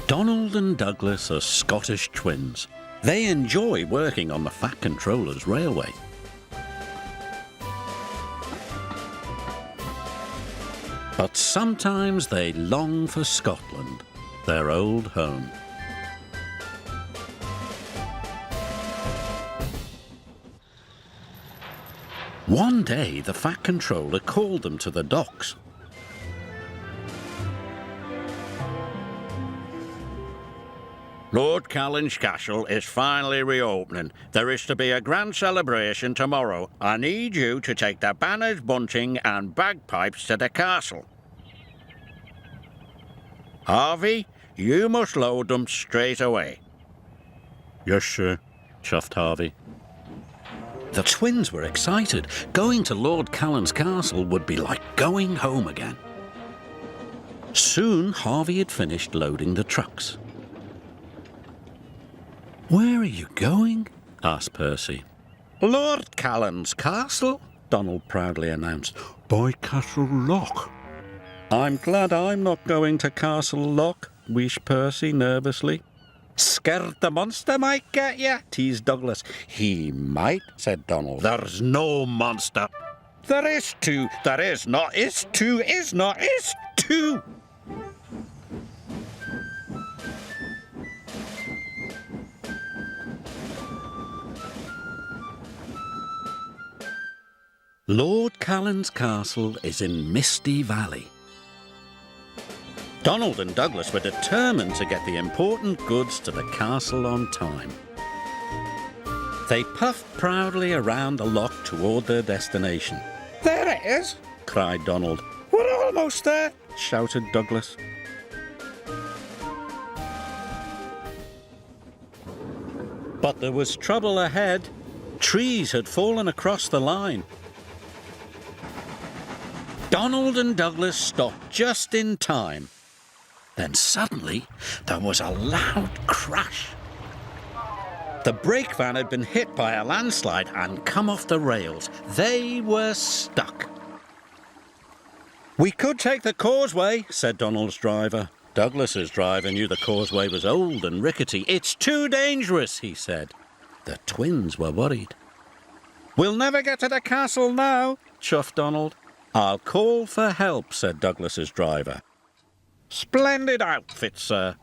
Donald and Douglas are Scottish twins. They enjoy working on the Fat Controller's railway. But sometimes they long for Scotland, their old home. One day, the Fat Controller called them to the docks. Lord Callan's castle is finally reopening. There is to be a grand celebration tomorrow. I need you to take the banners, bunting and bagpipes to the castle. Harvey, you must load them straight away. Yes, sir, chuffed Harvey. The twins were excited. Going to Lord Callan's castle would be like going home again. Soon, Harvey had finished loading the trucks. "Where are you going?" asked Percy. "Lord Callan's castle," Donald proudly announced. "By Castle Loch." "I'm glad I'm not going to Castle Loch," wheezed Percy nervously. "Scared the monster might get you," teased Douglas. "He might," said Donald. "There's no monster." "There is two. There is not. Is two. Is not. Is two." Lord Callan's castle is in Misty Valley. Donald and Douglas were determined to get the important goods to the castle on time. They puffed proudly around the loch toward their destination. "There it is!" cried Donald. "We're almost there!" shouted Douglas. But there was trouble ahead. Trees had fallen across the line. Donald and Douglas stopped just in time. Then suddenly, there was a loud crash. The brake van had been hit by a landslide and come off the rails. They were stuck. "We could take the causeway," said Donald's driver. Douglas's driver knew the causeway was old and rickety. "It's too dangerous," he said. The twins were worried. "We'll never get to the castle now," chuffed Donald. "I'll call for help," said Douglas's driver. "Splendid outfit, sir."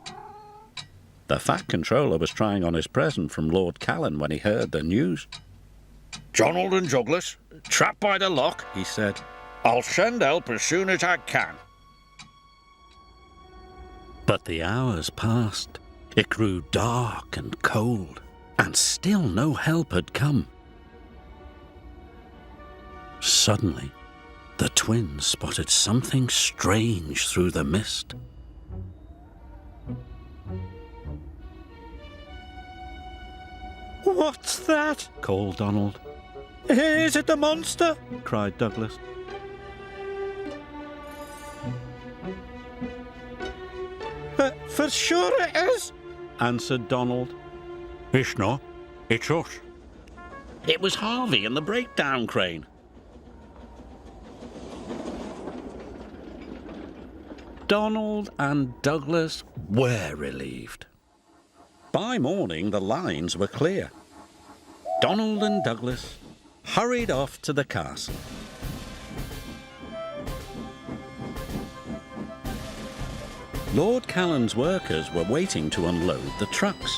The Fat Controller was trying on his present from Lord Callan when he heard the news. "Donald and Douglas, trapped by the loch," he said. "I'll send help as soon as I can." But the hours passed. It grew dark and cold, and still no help had come. Suddenly, the twins spotted something strange through the mist. "What's that?" called Donald. "Is it the monster?" cried Douglas. "For sure it is," answered Donald. "It's not. It's us." It was Harvey and the breakdown crane. Donald and Douglas were relieved. By morning, the lines were clear. Donald and Douglas hurried off to the castle. Lord Callan's workers were waiting to unload the trucks.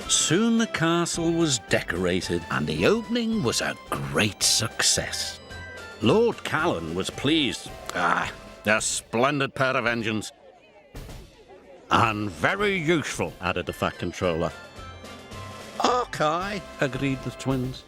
Soon the castle was decorated and the opening was a great success. Lord Callan was pleased. A splendid pair of engines. "And very useful," added the Fat Controller. "Okay," agreed the twins.